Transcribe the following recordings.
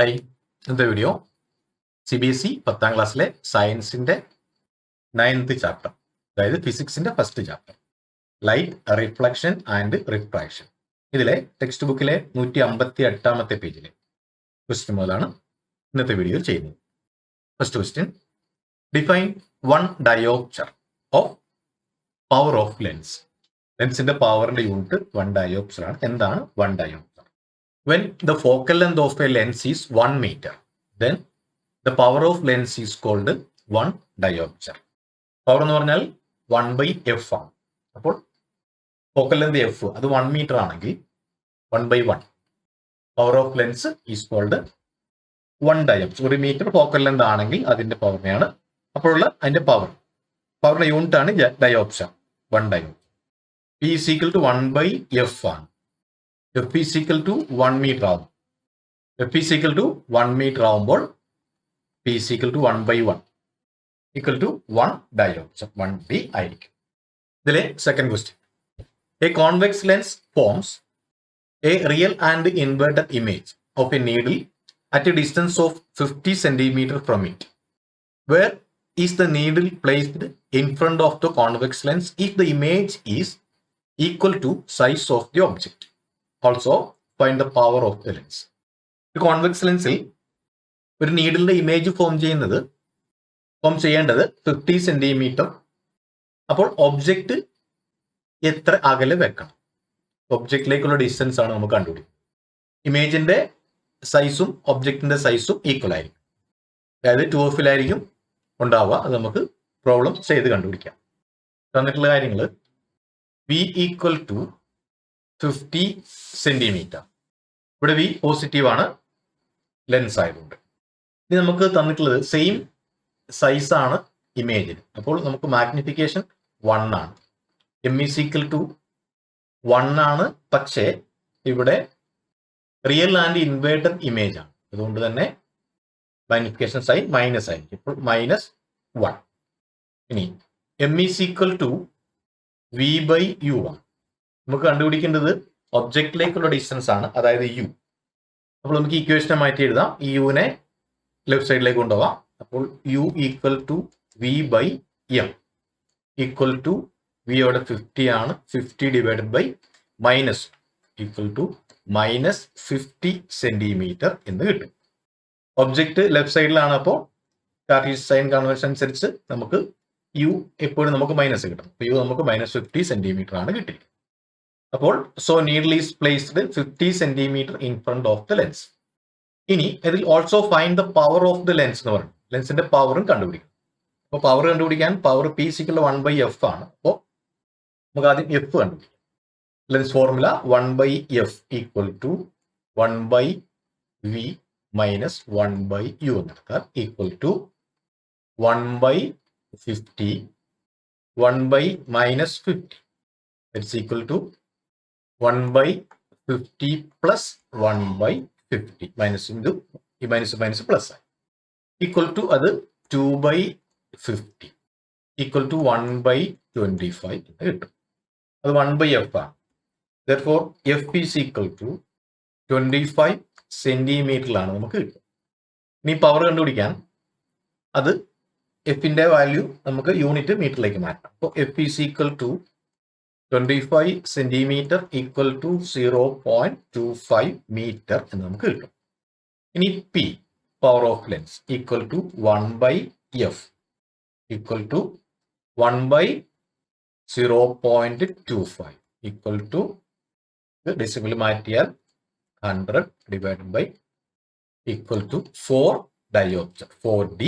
Hi, ഇന്നത്തെ video CBSE 10ാം ക്ലാസ്സിലെ സയൻസിന്റെ 9th ചാപ്റ്റർ, അതായത് ഫിസിക്സിന്റെ first chapter, light reflection and refraction. ഇതിലെ ടെക്സ്റ്റ് ബുക്കിലെ 158ാമത്തെ പേജിലെ ക്വസ്റ്റ്യൻ മുതലാണ് ഇന്നത്തെ വീഡിയോയിൽ ചെയ്യുന്നത്. First question, define one dioptre of power of lens. ലെൻസിന്റെ പവറിന്റെ യൂണിറ്റ് 1 ഡയോപ്റ്റർ ആണ്. എന്താണ് 1 dioptre? When the focal length of a lens is 1 meter, then the power of lens is called 1 diopter. Power എന്ന് പറഞ്ഞാൽ 1/f ആണ്. അപ്പോൾ focal length f അത് 1 metre ആണെങ്കിൽ 1/1 power of lens is called 1 dioptre. 1 metre focal length ആണെങ്കിൽ അതിന്റെ പവറിനെയാണ് അപ്പോഴുള്ള അതിന്റെ പവറിന്റെ യൂണിറ്റ് ആണ് dioptre, 1 dioptre. P is equal to 1/f ആണ്. F is equal to 1 meter ആവും. F is equal to 1 meter ആവുമ്പോൾ P is equal to 1/1 equal to 1 diopter, 1D ആയിരിക്കും. ഇതിലെ second question, A convex lens forms A real and inverted image of A needle at A distance of 50 centimeter from it. Where is the needle placed in front of the convex lens if the image is equal to size of the object? Also find the power of the lens. ഒരു convex ലെൻസിൽ ഒരു നീഡിലിന്റെ image form ചെയ്യേണ്ടത് 50 centimetre. അപ്പോൾ object എത്ര അകലെ വെക്കണം? ഒബ്ജക്റ്റിലേക്കുള്ള distance ആണ് നമുക്ക് കണ്ടുപിടിക്കുന്നത്. ഇമേജിന്റെ സൈസും ഒബ്ജക്റ്റിന്റെ സൈസും ഈക്വൽ ആയിരിക്കും, അതായത് 2f ഉണ്ടാവുക. അത് നമുക്ക് പ്രോബ്ലം ചെയ്ത് കണ്ടുപിടിക്കാം. തന്നിട്ടുള്ള കാര്യങ്ങൾ v ഈക്വൽ ടു 50 സെന്റിമീറ്റർ. ഇവിടെ വി പോസിറ്റീവ് ആണ്, ലെൻസ് ആയതുകൊണ്ട്. ഇനി നമുക്ക് തന്നിട്ടുള്ളത് സെയിം സൈസ് ആണ് ഇമേജിന്. അപ്പോൾ നമുക്ക് മാഗ്നിഫിക്കേഷൻ 1 ആണ്. m is equal to 1 ആണ്. പക്ഷേ ഇവിടെ റിയൽ ആൻഡ് ഇൻവേർട്ടഡ് ഇമേജ് ആണ്, അതുകൊണ്ട് തന്നെ മാഗ്നിഫിക്കേഷൻ സൈൻ മൈനസ് ആയിരിക്കും. ഇപ്പോൾ -1. ഇനി m is equal to v/u ആണ്. നമുക്ക് കണ്ടുപിടിക്കേണ്ടത് ഒബ്ജക്റ്റിലേക്കുള്ള ഡിസ്റ്റൻസ് ആണ്, അതായത് യു. അപ്പോൾ നമുക്ക് ഇക്വേഷനെ മാറ്റി എഴുതാം. ഈ യുവിനെ ലെഫ്റ്റ് സൈഡിലേക്ക് കൊണ്ടുപോകാം. അപ്പോൾ U equal to v/m equal to V അവിടെ 50 ആണ്. 50 divided by minus equal to -50 centimetre എന്ന് കിട്ടും. ഒബ്ജക്റ്റ് ലെഫ്റ്റ് സൈഡിലാണ്. അപ്പോൾ കാർട്ടീഷ്യൻ സൈൻ കൺവെൻഷൻ അനുസരിച്ച് നമുക്ക് യു എപ്പോഴും നമുക്ക് മൈനസ് കിട്ടും. യു നമുക്ക് -50 സെന്റിമീറ്റർ ആണ് കിട്ടിയിരിക്കുന്നത്. അപ്പോൾ so needle is placed 50 centimetre in front of the lens. ഇനി ഇതിൽ also find the power of the lens എന്ന് പറയും. ലെൻസിന്റെ പവറും കണ്ടുപിടിക്കും. അപ്പോൾ പവർ കണ്ടുപിടിക്കാൻ പവർ P = 1/f ആണ്. അപ്പോൾ നമുക്ക് ആദ്യം f കണ്ടുപിടിക്കാം. Lens formula 1/f equal to 1/v minus 1/u എന്നെടുത്താൽ equal to 1/50 1/-50 it's equal to 1/50 plus 1/50 minus into ഈ മൈനസ് പ്ലസ് ആയി ഈക്വൽ ടു അത് 2/50 ഈക്വൽ ടു 1/25 എന്ന് കിട്ടും. അത് 1/f ആണ്. therefore f is equal to 25 സെന്റിമീറ്ററിലാണ് നമുക്ക് കിട്ടും. ഇനി പവർ കണ്ടുപിടിക്കാൻ അത് എഫിന്റെ വാല്യൂ നമുക്ക് യൂണിറ്റ് മീറ്ററിലേക്ക് മാറ്റാം. അപ്പോൾ f is equal to 25 centimetre equal to 0.25 metre എന്ന് നമുക്ക് കിട്ടും. ഇനി P power of lens equal to 1/f equal to 1/0.25 equal to decimal മാറ്റിയാൽ 100 divided by equal to 4 dioptre, 4D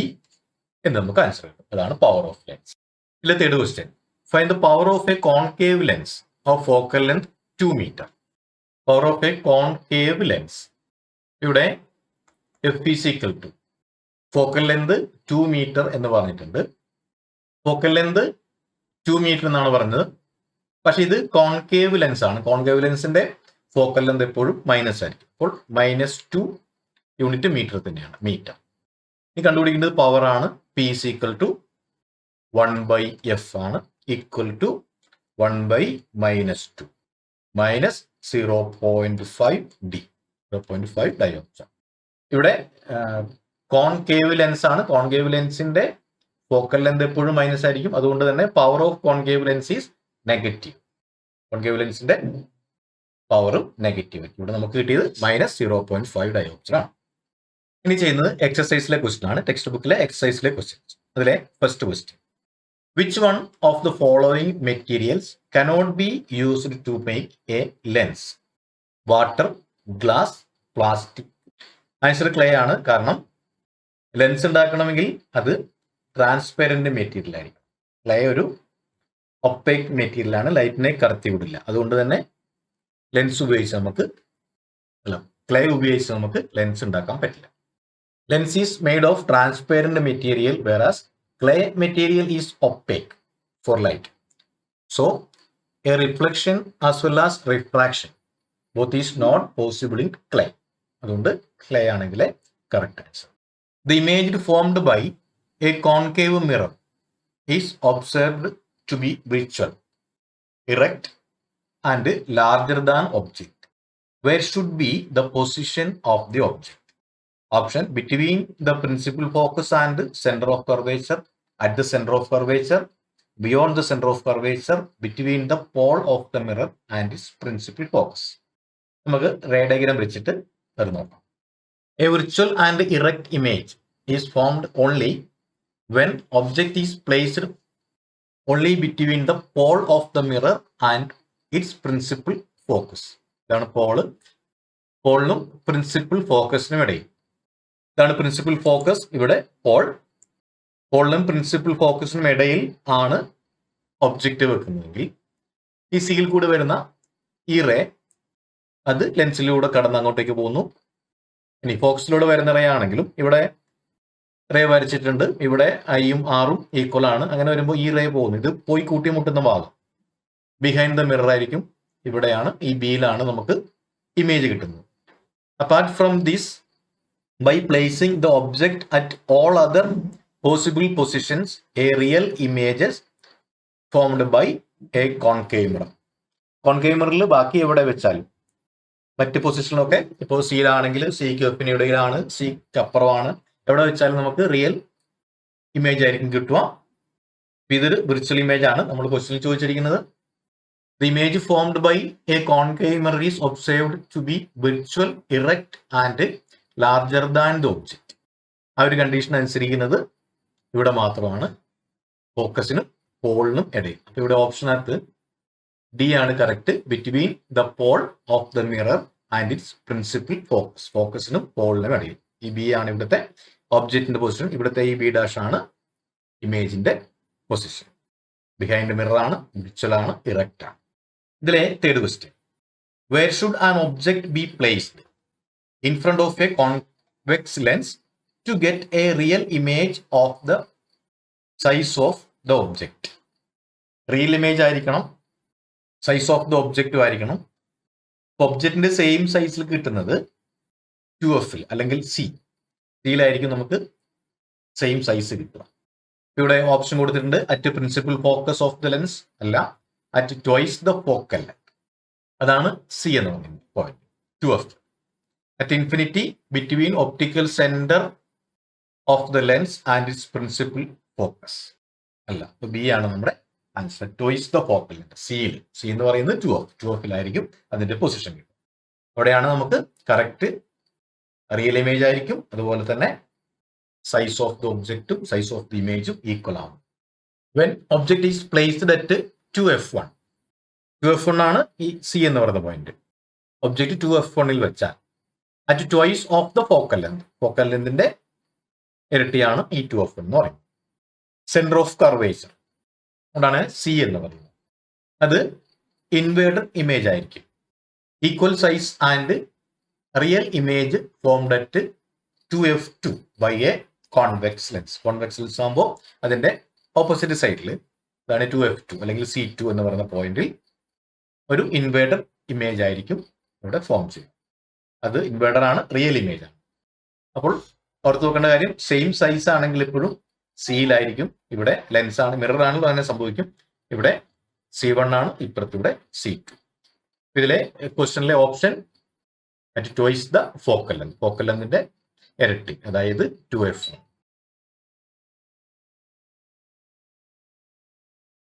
എന്ന് നമുക്ക് ആൻസർ കിട്ടും. അതാണ് പവർ ഓഫ് ലെൻസ്. ഇതിലെ third question, find the power of a concave lens of focal length 2 metre. Power of a concave lens, ഇവിടെ f is equal to focal length 2 metre എന്ന് പറഞ്ഞിട്ടുണ്ട്. Focal length 2 metre എന്നാണ് പറഞ്ഞത്. പക്ഷെ ഇത് concave lens ആണ്. Concave ലെൻസിന്റെ focal length എപ്പോഴും മൈനസ് ആയിരിക്കും. അപ്പോൾ -2 യൂണിറ്റ് മീറ്റർ തന്നെയാണ്, മീറ്റർ. ഇനി കണ്ടുപിടിക്കേണ്ടത് പവർ ആണ്. P is equal to 1/f ആണ് equal to 1/-2 minus 0.5D, 0.5 dioptre. ഇവിടെ കോൺകേവ് ലെൻസ് ആണ്. കോൺകേവ് ലെൻസിന്റെ ഫോക്കൽ ലെന്ത് എപ്പോഴും മൈനസ് ആയിരിക്കും. അതുകൊണ്ട് തന്നെ power of concave lens is negative. Concave ലെൻസിന്റെ പവറും നെഗറ്റീവ്. ഇവിടെ നമുക്ക് കിട്ടിയത് -0.5 ഡയോപ്റ്റർ ആണ്. ഇനി ചെയ്യുന്നത് എക്സസൈസിലെ ക്വസ്റ്റ്യൻ ആണ്. ടെക്സ്റ്റ് ബുക്കിലെ എക്സസൈസിലെ ക്വസ്റ്റ്യൻസ്. അതിലെ first question, which one of the following materials cannot be used to make a lens? Water, glass, plastic. Answer clay ആണ്. കാരണം ലെൻസ് ഉണ്ടാക്കണമെങ്കിൽ അത് ട്രാൻസ്പെറന്റ് മെറ്റീരിയൽ ആയിരിക്കും. ക്ലേ ഒരു ഒപ്പേക്ക് മെറ്റീരിയൽ ആണ്, ലൈറ്റിനെ കടത്തി വിടില്ല. അതുകൊണ്ട് തന്നെ ലെൻസ് ഉപയോഗിച്ച് നമുക്ക് ക്ലേ ഉപയോഗിച്ച് നമുക്ക് ലെൻസ് ഉണ്ടാക്കാൻ പറ്റില്ല. Lens is made of transparent material whereas clay material is opaque for light. So a reflection as well as refraction both is not possible in clay. അതുകൊണ്ട് clay ആണെങ്കിൽ correct answer. The image formed by a concave mirror is observed to be virtual, erect and larger than object. Where should be the position of the object? Option, between the principal focus and center of curvature, at the center of curvature, beyond the center of curvature, between the pole of the mirror and its principal focus. നമുക്ക് ray diagram വെച്ചിട്ട് അത് നോക്കാം. A virtual and erect image is formed only when object is placed only between the pole of the mirror and its principal focus. ഇതാണ് പോളിനും principal ഫോക്കസിനും ഇടയിൽ. ഇതാണ് principal focus. ഇവിടെ പോളിനും principal ഫോക്കസിനും ഇടയിൽ ആണ് ഒബ്ജക്റ്റ് വെക്കുന്നതെങ്കിൽ ഈ സിയിൽ കൂടി വരുന്ന ഈ റേ അത് ലെൻസിലൂടെ കടന്ന് അങ്ങോട്ടേക്ക് പോകുന്നു. ഇനി ഫോക്കസിലൂടെ വരുന്ന റേ ആണെങ്കിലും ഇവിടെ റേ വരച്ചിട്ടുണ്ട്. ഇവിടെ ഐയും ആറും ഈക്വൽ ആണ്. അങ്ങനെ വരുമ്പോൾ ഈ റേ പോകുന്നു. ഇത് പോയി കൂട്ടിമുട്ടുന്ന ഭാഗം ബിഹൈൻഡ് ദ മിറർ ആയിരിക്കും. ഇവിടെയാണ്, ഈ ബിയിലാണ് നമുക്ക് ഇമേജ് കിട്ടുന്നത്. Apart from this, by placing the object at all other possible positions, a real image is formed by a concave mirror. Concave മിററിൽ ബാക്കി എവിടെ വെച്ചാലും മറ്റ് പൊസിഷനിലൊക്കെ, ഇപ്പോൾ സിയിലാണെങ്കിൽ സിക്ക് എഫിന് ഇടയിലാണ്, സിക്ക് അപ്പുറമാണ്, എവിടെ വെച്ചാലും നമുക്ക് റിയൽ ഇമേജ് ആയിരിക്കും കിട്ടുക. ഇതൊരു വിർച്വൽ ഇമേജ് ആണ് നമ്മൾ ക്വസ്റ്റ്യനിൽ ചോദിച്ചിരിക്കുന്നത്. The image formed by a concave mirror is observed to be virtual, erect and larger than the object. ആ ഒരു കണ്ടീഷൻ അനുസരിക്കുന്നത് ഇവിടെ മാത്രമാണ്, ഫോക്കസിനും പോളിനും ഇടയിൽ. അപ്പൊ ഇവിടെ ഓപ്ഷനകത്ത് ഡി ആണ് correct. Between the pole of the mirror and its principal focus. ഫോക്കസിനും പോളിനും ഇടയിൽ. ഈ ബി ആണ് ഇവിടുത്തെ ഒബ്ജക്റ്റിന്റെ പൊസിഷൻ. ഇവിടുത്തെ ഈ ബി ഡാഷ് ആണ് ഇമേജിന്റെ പൊസിഷൻ. ബിഹൈൻഡ് മിറർ ആണ്, വിർച്വൽ ആണ്, ഇറക്റ്റ് ആണ്. ഇതിലെ third question, where should an object be placed in front of a convex lens to get a real image of the size of the object? Real image ആയിരിക്കണം, size of the ഒബ്ജക്റ്റും ആയിരിക്കണം. ഒബ്ജക്റ്റിന്റെ same സൈസിൽ കിട്ടുന്നത് 2F അല്ലെങ്കിൽ സിയിലായിരിക്കും നമുക്ക് same size കിട്ടുക. ഇവിടെ option കൊടുത്തിട്ടുണ്ട്, at principal focus of the lens അല്ല, at twice the focal length. അതാണ് സി എന്ന് പറയുന്നത് point. 2F. At infinity, between optical center of the lens and its principal focus. അല്ല, ബി ആണ് നമ്മുടെ answer. Twice the focal length. C എന്ന് പറയുന്നത് 2F. അതിന്റെ പൊസിഷൻ കിട്ടും. അവിടെയാണ് നമുക്ക് കറക്റ്റ് റിയൽ ഇമേജ് ആയിരിക്കും. അതുപോലെ തന്നെ സൈസ് ഓഫ് ദ ഒബ്ജക്റ്റും സൈസ് ഓഫ് ദി ഇമേജും ഈക്വൽ ആവും. When object is placed at 2F1. 2F1 ആണ് ഈ സി എന്ന് പറയുന്ന പോയിന്റ്. ഒബ്ജക്ട് 2F1ൽ വെച്ചാൽ at twice of the focal length. Focal ലെങ്തിന്റെ ഇരട്ടിയാണ് ഈ 2F1 എന്ന് പറയുന്നത്. സെന്റർ ഓഫ് കർവേച്ചർ അതുകൊണ്ടാണ് സി എന്ന് പറയുന്നത്. അത് ഇൻവേർട്ടഡ് ഇമേജ് ആയിരിക്കും. Equal size and real image formed at 2F2 by a convex lens. Convex lens ആകുമ്പോൾ അതിന്റെ ഓപ്പോസിറ്റ് സൈഡിൽ, അതാണ് 2F2 അല്ലെങ്കിൽ C2 എന്ന് പറയുന്ന പോയിന്റിൽ ഒരു ഇൻവേർട്ടഡ് ഇമേജ് ആയിരിക്കും ഇവിടെ ഫോം ചെയ്യും. അത് ഇൻവേർട്ടർ ആണ്, റിയൽ ഇമേജ് ആണ്. അപ്പോൾ ഓർത്ത് നോക്കേണ്ട കാര്യം, സെയിം സൈസ് ആണെങ്കിൽ എപ്പോഴും സിയിലായിരിക്കും. ഇവിടെ ലെൻസ് ആണ്, മിറർ ആണെങ്കിൽ അങ്ങനെ സംഭവിക്കും. ഇവിടെ C1 ആണ്, ഇപ്പുറത്തിവിടെ C2. ഇതിലെ ക്വസ്റ്റ്യനിലെ option at twice the focal length. Focal ലെങ്തിന്റെ ഇരട്ടി, അതായത് 2f.